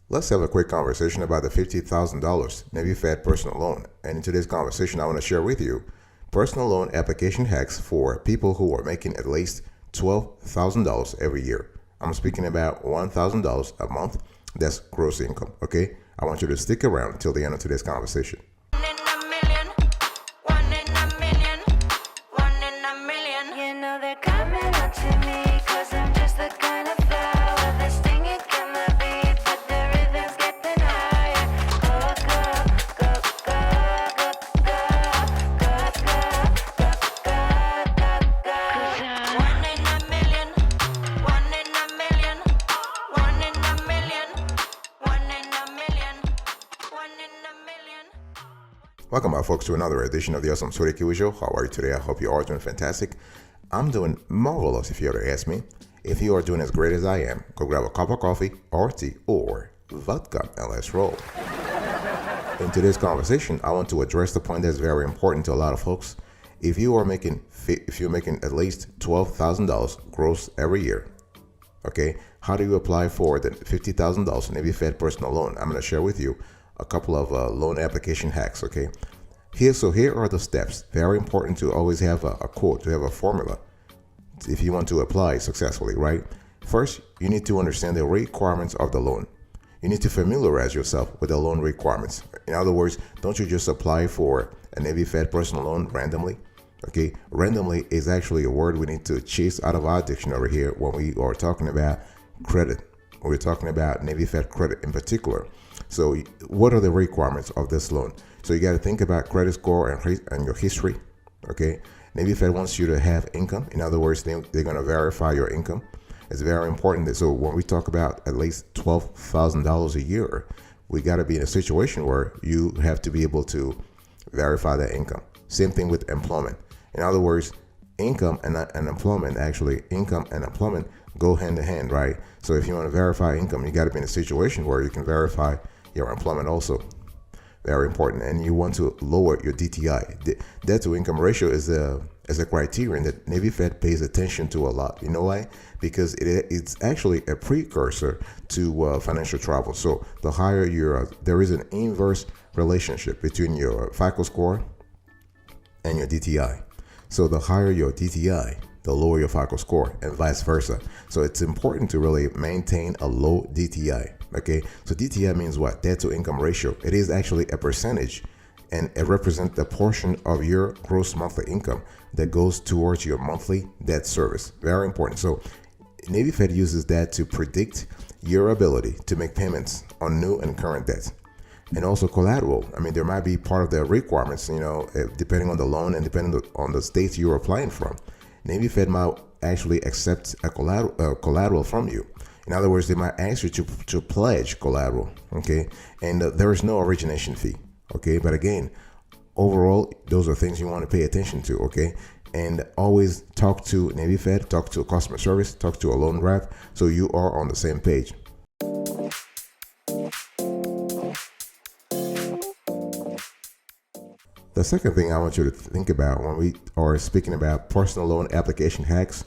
Let's have a quick conversation about the $50,000 Navy Fed personal loan. And in today's conversation, I want to share with you personal loan application hacks for people who are making at least $12,000 every year. I'm speaking about $1,000 a month. That's gross income. Okay. I want you to stick around till the end of today's conversation. Welcome back, folks, to another edition of the Awesome FICO Show. How are you today? I hope you are doing fantastic. I'm doing marvelous, if you were to ask me. If you are doing as great as I am, go grab a cup of coffee or tea or vodka and let's roll. In today's conversation, I want to address the point that's very important to a lot of folks. If you're making at least $12,000 gross every year, okay, how do you apply for the $50,000 Navy Fed personal loan? I'm going to share with you a couple of loan application hacks, okay? Here are the steps. Very important to always have a quote, to have a formula if you want to apply successfully, right? First, you need to understand the requirements of the loan. You need to familiarize yourself with the loan requirements. In other words, don't you just apply for a Navy Fed personal loan randomly, okay? Randomly is actually a word we need to chase out of our dictionary here when we are talking about credit. We're talking about Navy Fed credit in particular. So what are the requirements of this loan? So you got to think about credit score and your history, okay? Navy Fed wants you to have income. In other words, they're going to verify your income. It's very important. So when we talk about at least $12,000 a year, we got to be in a situation where you have to be able to verify that income. Same thing with employment. In other words, income and employment go hand in hand, right? So if you want to verify income, you got to be in a situation where you can verify your employment also. Very important. And you want to lower your DTI. The debt to income ratio is a criterion that Navy Fed pays attention to a lot. You know why? Because it's actually a precursor to financial trouble. So the higher there is an inverse relationship between your FICO score and your DTI. So the higher your DTI, the lower your FICO score, and vice versa. So it's important to really maintain a low DTI. Okay, so DTI means what? Debt to income ratio. It is actually a percentage, and it represents the portion of your gross monthly income that goes towards your monthly debt service. Very important. So Navy Fed uses that to predict your ability to make payments on new and current debts. And also collateral. I mean, there might be part of the requirements, depending on the loan and depending on the states you're applying from. Navy Fed might actually accept a collateral from you. In other words, they might ask you to pledge collateral, okay? And there is no origination fee, okay? But again, overall, those are things you want to pay attention to, okay? And always talk to Navy Fed, talk to a customer service, talk to a loan rep, so you are on the same page. The second thing I want you to think about when we are speaking about personal loan application hacks,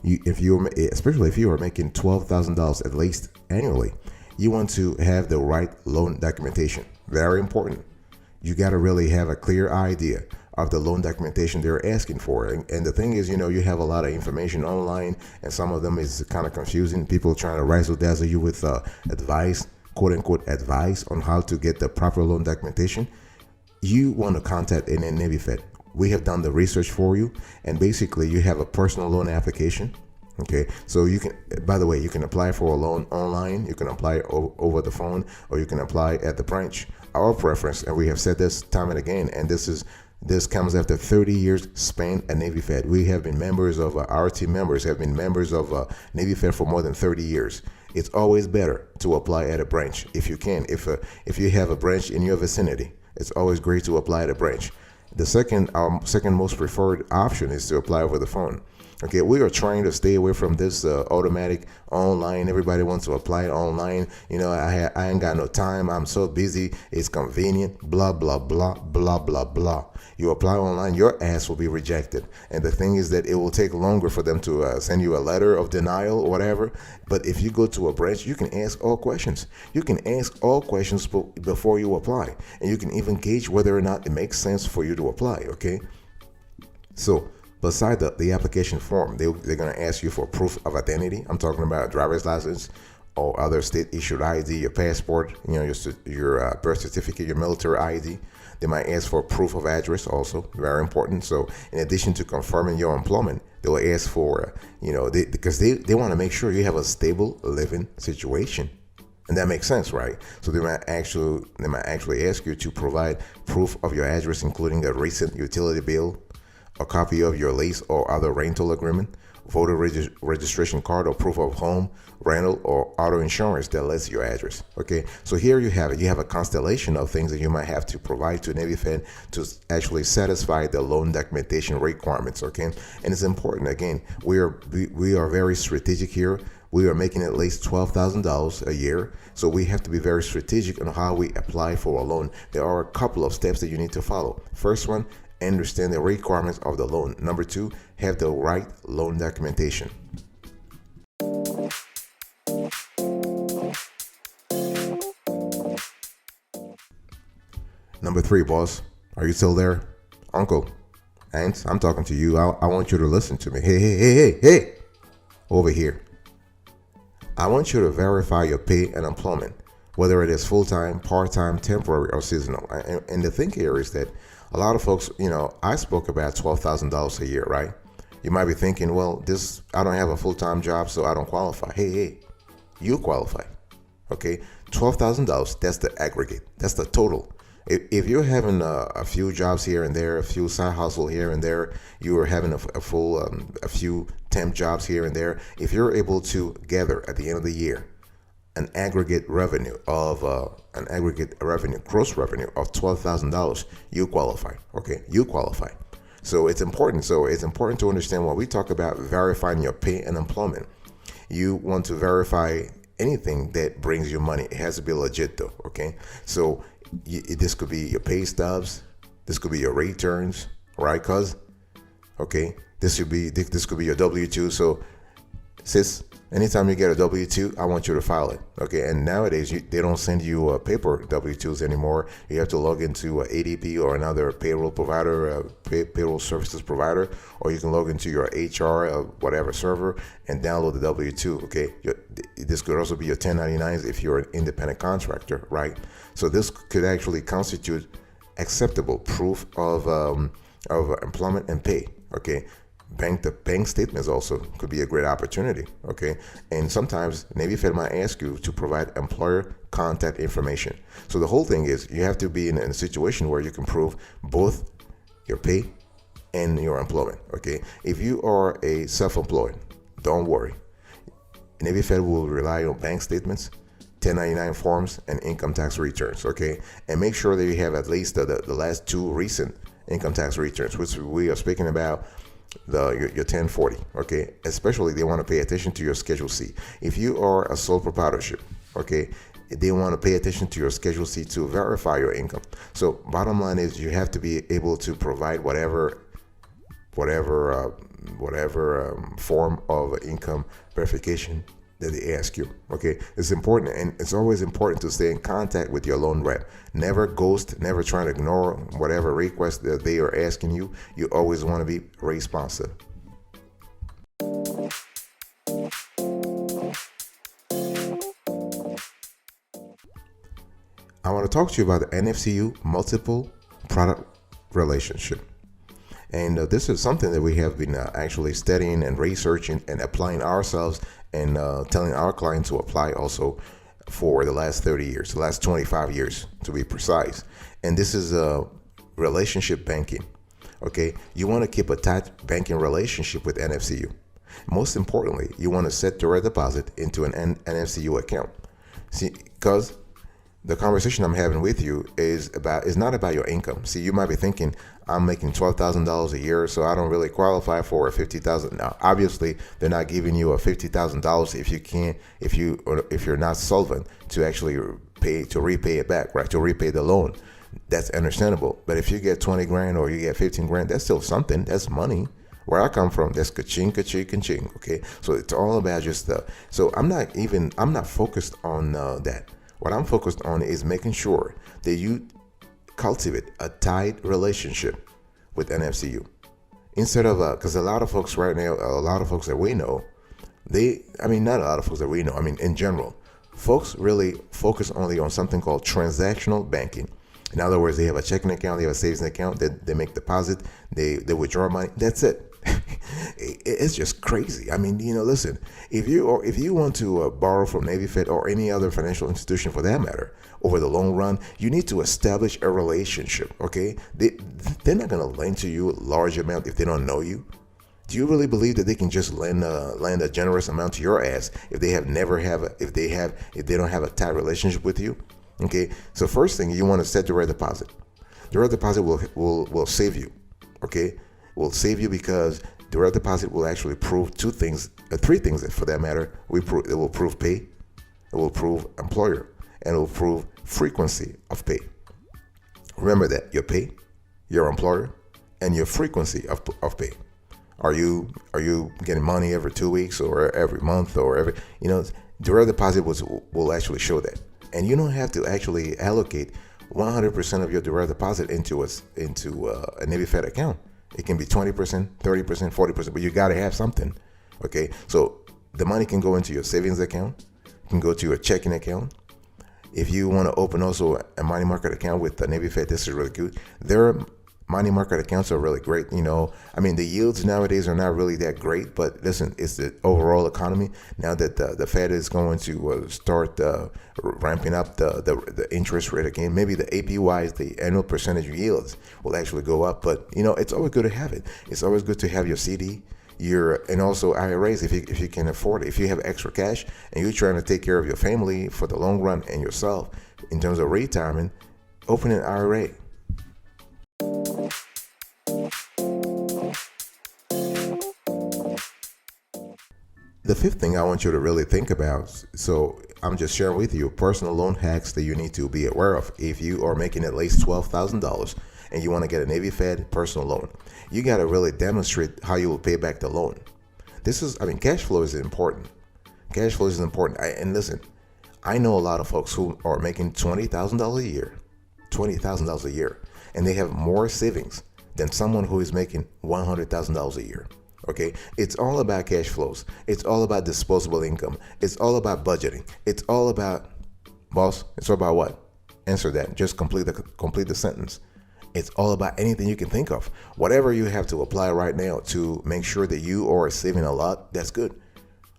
especially if you are making $12,000 at least annually, you want to have the right loan documentation. Very important. You got to really have a clear idea of the loan documentation they're asking for. And the thing is, you have a lot of information online, and some of them is kind of confusing. People trying to razzle dazzle you with advice, quote unquote advice on how to get the proper loan documentation. You want to contact a Navy Fed. We have done the research for you, and basically you have a personal loan application. Okay, so you can, by the way, you can apply for a loan online, you can apply over the phone, or you can apply at the branch. Our preference, and we have said this time and again, and this comes after 30 years spent at Navy Fed. We have been members of our team members have been members of Navy Fed for more than 30 years. It's always better to apply at a branch if you can. If you have a branch in your vicinity, it's always great to apply at a branch. Our second most preferred option is to apply over the phone. Okay, we are trying to stay away from this automatic online. Everybody wants to apply online. I ain't got no time. I'm so busy. It's convenient. Blah blah blah blah blah blah. You apply online, your ass will be rejected. And the thing is that it will take longer for them to send you a letter of denial or whatever. But if you go to a branch, you can ask all questions. You can ask all questions before you apply, and you can even gauge whether or not it makes sense for you to apply. Okay, so. Beside the application form, they're going to ask you for proof of identity. I'm talking about a driver's license or other state-issued ID, your passport, your birth certificate, your military ID. They might ask for proof of address also, very important. So in addition to confirming your employment, they will ask for, because they want to make sure you have a stable living situation. And that makes sense, right? So they might actually ask you to provide proof of your address, including a recent utility bill, a copy of your lease or other rental agreement, voter registration card, or proof of home, rental, or auto insurance that lists your address. Okay, so here you have it. You have a constellation of things that you might have to provide to Navy Fed to actually satisfy the loan documentation requirements. Okay, and it's important. Again, we are very strategic here. We are making at least $12,000 a year. So we have to be very strategic on how we apply for a loan. There are a couple of steps that you need to follow. First one, understand the requirements of the loan. Number two, have the right loan documentation. Number three, boss, are you still there? Uncle, aunt, I'm talking to you. I want you to listen to me. Hey, over here. I want you to verify your pay and employment, whether it is full-time, part-time, temporary, or seasonal. And the thing here is that a lot of folks, I spoke about $12,000 a year, right? You might be thinking, well, I don't have a full-time job, so I don't qualify. Hey, you qualify, okay? $12,000, that's the aggregate. That's the total. If you're having a few jobs here and there, a few side hustle here and there, you are having a few temp jobs here and there, if you're able to gather at the end of the year an aggregate revenue, gross revenue of $12,000, you qualify. Okay, you qualify. So it's important. To understand when we talk about verifying your pay and employment, you want to verify anything that brings you money. It has to be legit though. Okay, so this could be your pay stubs, this could be your returns, right? Cuz, okay, this could be your W-2. So, sis, anytime you get a W-2, I want you to file it. Okay, and nowadays they don't send you paper W-2s anymore. You have to log into ADP or another payroll provider, payroll services provider, or you can log into your HR whatever server and download the W-2. Okay, this could also be your 1099s if you're an independent contractor, right? So this could actually constitute acceptable proof of employment and pay. Okay. The bank statements also could be a great opportunity. Okay, and sometimes Navy Fed might ask you to provide employer contact information. So the whole thing is you have to be in a situation where you can prove both your pay and your employment. Okay, if you are a self-employed, don't worry. Navy Fed will rely on bank statements, 1099 forms, and income tax returns. Okay, and make sure that you have at least the last two recent income tax returns, which we are speaking about. Your 1040. Okay, especially they want to pay attention to your Schedule C. If you are a sole proprietorship, okay, they want to pay attention to your Schedule C to verify your income. So bottom line is you have to be able to provide whatever form of income verification that they ask you. Okay, it's important, and it's always important to stay in contact with your loan rep. Never ghost, never try to ignore whatever request that they are asking you. You always want to be responsive. I want to talk to you about the NFCU multiple product relationship. And this is something that we have been actually studying and researching and applying ourselves and telling our clients to apply also for the last 30 years, the last 25 years to be precise. And this is relationship banking. Okay, you want to keep a tight banking relationship with NFCU. Most importantly, you want to set direct deposit into an NFCU account. See, because the conversation I'm having with you is not about your income. See, you might be thinking I'm making $12,000 a year, so I don't really qualify for a $50,000. Now, obviously, they're not giving you a $50,000 if you're not solvent to actually repay it back, right? To repay the loan. That's understandable. But if you get 20 grand or you get 15 grand, that's still something. That's money. Where I come from, that's ka-ching, ka-ching, ka-ching. Okay, so it's all about just so I'm not focused on that. What I'm focused on is making sure that you cultivate a tight relationship with NFCU. Instead of, because a lot of folks right now, a lot of folks that we know, not a lot of folks that we know, in general, folks really focus only on something called transactional banking. In other words, they have a checking account, they have a savings account, they make deposit, they withdraw money. That's it. It's just crazy. Listen, if you want to borrow from Navy Fed or any other financial institution for that matter, over the long run, you need to establish a relationship. Okay, they're not going to lend to you a large amount if they don't know you. Do you really believe that they can just lend a generous amount to your ass if they don't have a tight relationship with you? Okay, so first thing, you want to set direct deposit. Direct deposit will save you. Okay, will save you because direct deposit will actually prove three things for that matter. It will prove pay, it will prove employer, and it will prove frequency of pay. Remember that your pay, your employer, and your frequency of pay. Are you getting money every 2 weeks or every month or every direct deposit will actually show that. And you don't have to actually allocate 100% of your direct deposit into a Navy Fed account. It can be 20%, 30%, 40%, but you got to have something. Okay, so the money can go into your savings account, can go to your checking account. If you want to open also a money market account with the Navy Fed, this is really good. Their money market accounts are really great. The yields nowadays are not really that great, but listen, it's the overall economy. Now that the Fed is going to start ramping up the interest rate again, maybe the APYs, the annual percentage yields, will actually go up. But it's always good to have it. It's always good to have your CD, and also IRAs if you can afford it. If you have extra cash and you're trying to take care of your family for the long run and yourself in terms of retirement, open an IRA. The fifth thing I want you to really think about, so I'm just sharing with you personal loan hacks that you need to be aware of. If you are making at least $12,000 and you want to get a Navy Fed personal loan, you got to really demonstrate how you will pay back the loan. Cash flow is important. Cash flow is important. And listen, I know a lot of folks who are making $20,000 a year, and they have more savings than someone who is making $100,000 a year. Okay, it's all about cash flows. It's all about disposable income. It's all about budgeting. It's all about, boss. It's all about what? Answer that. Just complete the sentence. It's all about anything you can think of. Whatever you have to apply right now to make sure that you are saving a lot, that's good.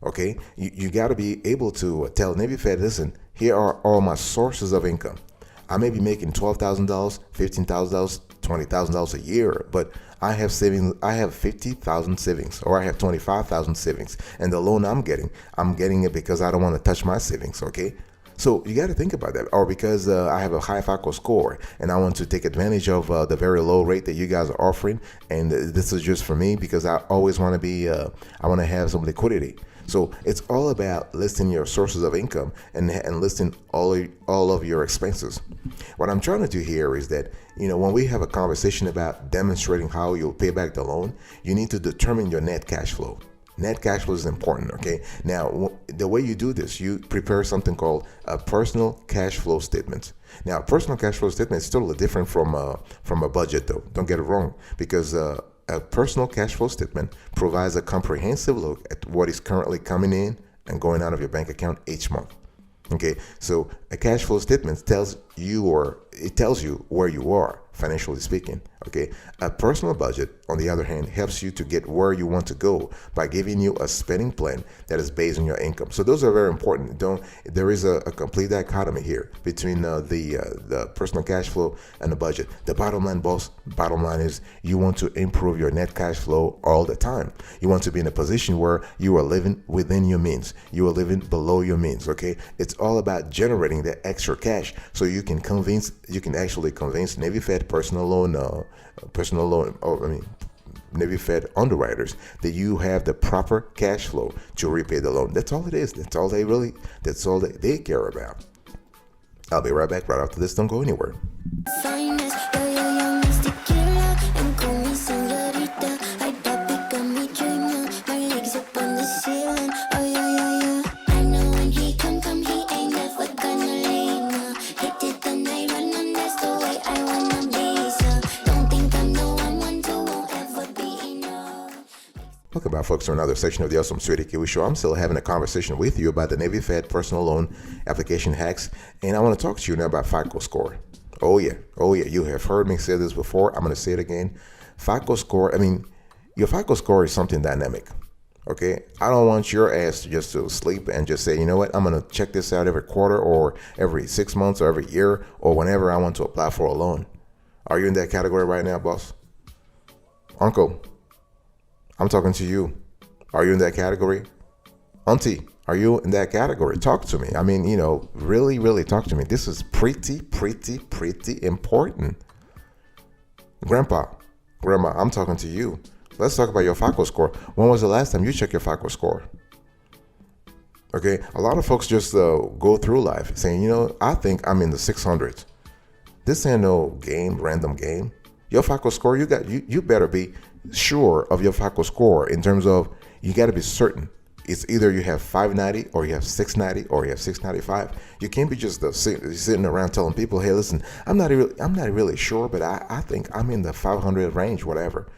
Okay, you got to be able to tell Navy Fed, listen, here are all my sources of income. I may be making $12,000, $15,000, $20,000 a year, but I have savings. I have 50,000 savings, or I have 25,000 savings, and the loan I'm getting it because I don't want to touch my savings. Okay, so you got to think about that, or because I have a high FICO score and I want to take advantage of the very low rate that you guys are offering, and this is just for me because I always want to be. I want to have some liquidity. So it's all about listing your sources of income and listing all of your expenses. What I'm trying to do here is that, when we have a conversation about demonstrating how you'll pay back the loan, you need to determine your net cash flow. Net cash flow is important, okay? Now, the way you do this, you prepare something called a personal cash flow statement. Now, a personal cash flow statement is totally different from a budget, though. Don't get it wrong, because a personal cash flow statement provides a comprehensive look at what is currently coming in and going out of your bank account each month. Okay, so a cash flow statement tells you where you are financially speaking. Okay, a personal budget on the other hand, helps you to get where you want to go by giving you a spending plan that is based on your income. So those are very important. There is a complete dichotomy here between the personal cash flow and the budget. The bottom line, boss, bottom line is you want to improve your net cash flow all the time. You want to be in a position where you are living within your means. You are living below your means. Okay, it's all about generating that extra cash so you can actually convince Navy Fed Navy Fed underwriters that you have the proper cash flow to repay the loan. That's all it is. That's all they care about. I'll be right back right after this. Don't go anywhere. Welcome back, folks, to another section of the Awesome Sweet DTICUR Show. I'm still having a conversation with you about the Navy Fed personal loan application hacks, and I want to talk to you now about FICO Score. Oh yeah, you have heard me say this before. I'm going to say it again. FICO Score, your FICO Score is something dynamic. Okay, I don't want your ass to just to sleep and just say, you know what, I'm going to check this out every quarter or every 6 months or every year or whenever I want to apply for a loan. Are you in that category right now, boss? Uncle, I'm talking to you. Are you in that category? Auntie, are you in that category? Talk to me. Really, really talk to me. This is pretty important. Grandpa, Grandma, I'm talking to you. Let's talk about your FICO score. When was the last time you checked your FICO score? Okay, a lot of folks just go through life saying, I think I'm in the 600s. This ain't no random game. Your FICO score, you better be sure of your FICO score in terms of you got to be certain. It's either you have 590 or you have 690 or you have 695. You can't be just sitting around telling people, hey, listen, I'm not really sure, but I think I'm in the 500 range, whatever.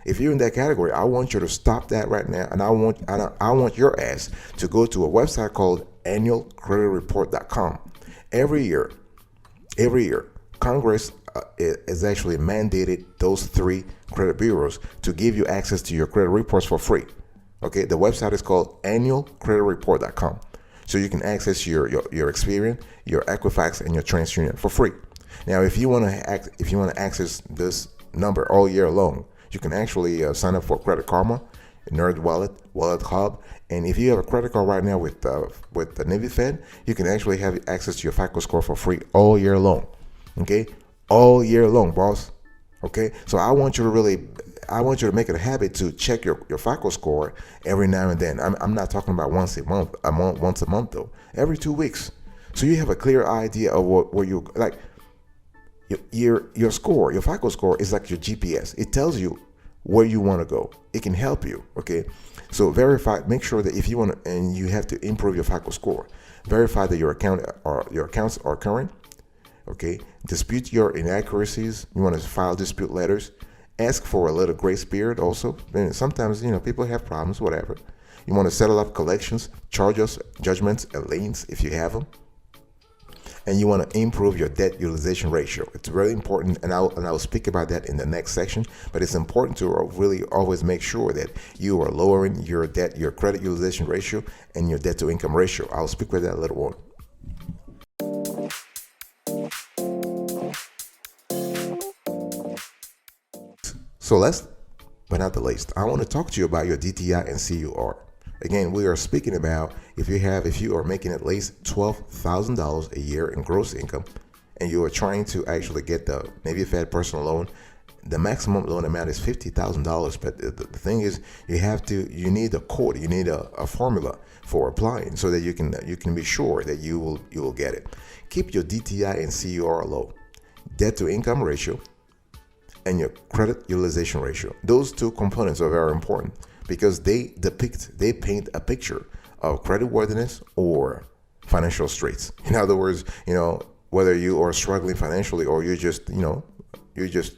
If you're in that category, I want you to stop that right now, and I want your ass to go to a website called annualcreditreport.com. Every year, Congress is actually mandated those 3 credit bureaus to give you access to your credit reports for free. Okay, the website is called annualcreditreport.com. So you can access your Experian, your Equifax, and your TransUnion for free. Now, if you want to access this number all year long, you can actually sign up for Credit Karma, Nerd Wallet, Wallet Hub, and if you have a credit card right now with the Navy Fed, you can actually have access to your FICO score for free all year long. Okay, all year long, boss. Okay, so I want you to make it a habit to check your FICO score every now and then. I'm not talking about once a month though. Every 2 weeks, so you have a clear idea of where you like. Your score, your FICO score is like your GPS. It tells you where you want to go. It can help you. Okay, so make sure that if you want to, and you have to improve your FICO score, verify that your accounts are current. Okay, dispute your inaccuracies. You want to file dispute letters. Ask for a little grace period also. And sometimes, people have problems, whatever. You want to settle up collections, charges, judgments, and liens if you have them. And you want to improve your debt utilization ratio. It's really important, and I'll speak about that in the next section. But it's important to really always make sure that you are lowering your credit utilization ratio, and your debt to income ratio. I'll speak about that later on. So last but not the least, I want to talk to you about your DTI and CUR. Again, we are speaking about if you are making at least $12,000 a year in gross income, and you are trying to actually get the Navy Fed personal loan, the maximum loan amount is $50,000. But the thing is, you need a code, you need a formula for applying so that you can be sure that you will get it. Keep your DTI and CUR low, debt to income ratio, and your credit utilization ratio. Those 2 components are very important because they paint a picture of creditworthiness or financial straits. In other words, whether you are struggling financially or you're just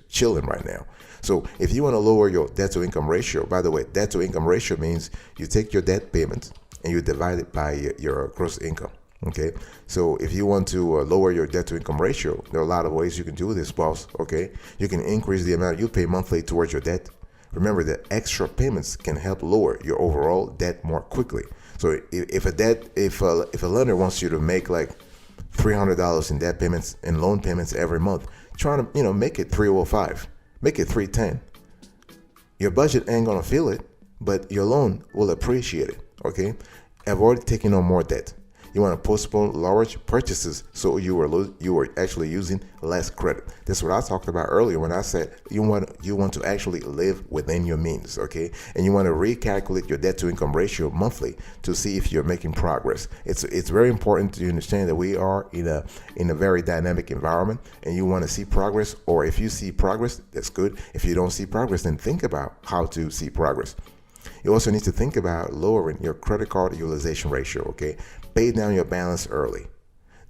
chilling right now. So if you want to lower your debt to income ratio, by the way, debt to income ratio means you take your debt payment and you divide it by your gross income. Okay, so if you want to lower your debt to income ratio, there are a lot of ways you can do this, boss. Okay, you can increase the amount you pay monthly towards your debt. Remember that extra payments can help lower your overall debt more quickly. So if a lender wants you to make like $300 in debt payments and loan payments every month, try to make it 305, make it 310. Your budget ain't gonna feel it, but your loan will appreciate it. Okay, avoid taking on more debt. You want to postpone large purchases so you were actually using less credit. This is what I talked about earlier when I said you want to actually live within your means, okay? And you want to recalculate your debt to income ratio monthly to see if you're making progress. It's very important to understand that we are in a very dynamic environment, and you want to see progress. Or if you see progress, that's good. If you don't see progress, then think about how to see progress. You also need to think about lowering your credit card utilization ratio, okay? Pay down your balance early.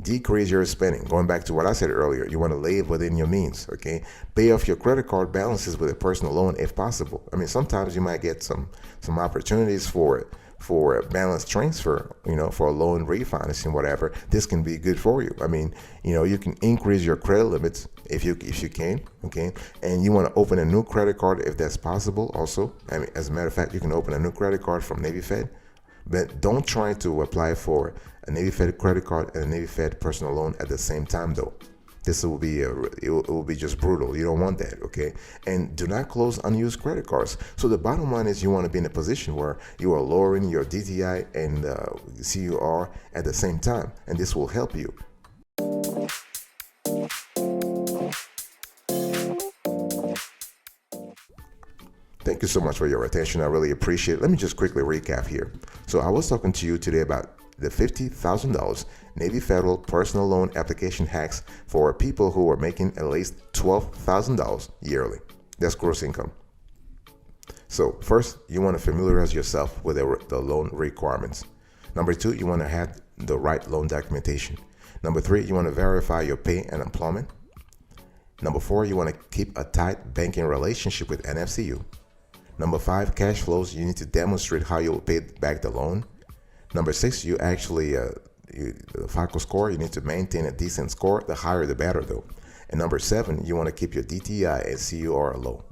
Decrease your spending. Going back to what I said earlier, you want to live within your means, okay? Pay off your credit card balances with a personal loan if possible. I mean, sometimes you might get some opportunities for a balance transfer, for a loan refinancing, whatever. This can be good for you. I mean, you can increase your credit limits if you can, okay? And you want to open a new credit card if that's possible also. I mean, as a matter of fact, you can open a new credit card from Navy Fed, but don't try to apply for a Navy Fed credit card and a Navy Fed personal loan at the same time though. This will be it will be just brutal. You don't want that, okay? And do not close unused credit cards. So the bottom line is you want to be in a position where you are lowering your DTI and CUR at the same time, and this will help you. Thank you so much for your attention. I really appreciate it. Let me just quickly recap here. So I was talking to you today about the $50,000 Navy Federal personal loan application hacks for people who are making at least $12,000 yearly. That's gross income. So first, you want to familiarize yourself with the loan requirements. Number two, you want to have the right loan documentation. Number three, you want to verify your pay and employment. Number four, you want to keep a tight banking relationship with NFCU. Number five, cash flows. You need to demonstrate how you will pay back the loan. Number six, you actually, the FICO score, you need to maintain a decent score. The higher, the better though. And number seven, you want to keep your DTI and CUR low.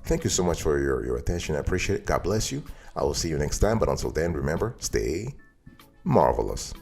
Thank you so much for your attention. I appreciate it. God bless you. I will see you next time. But until then, remember, stay marvelous.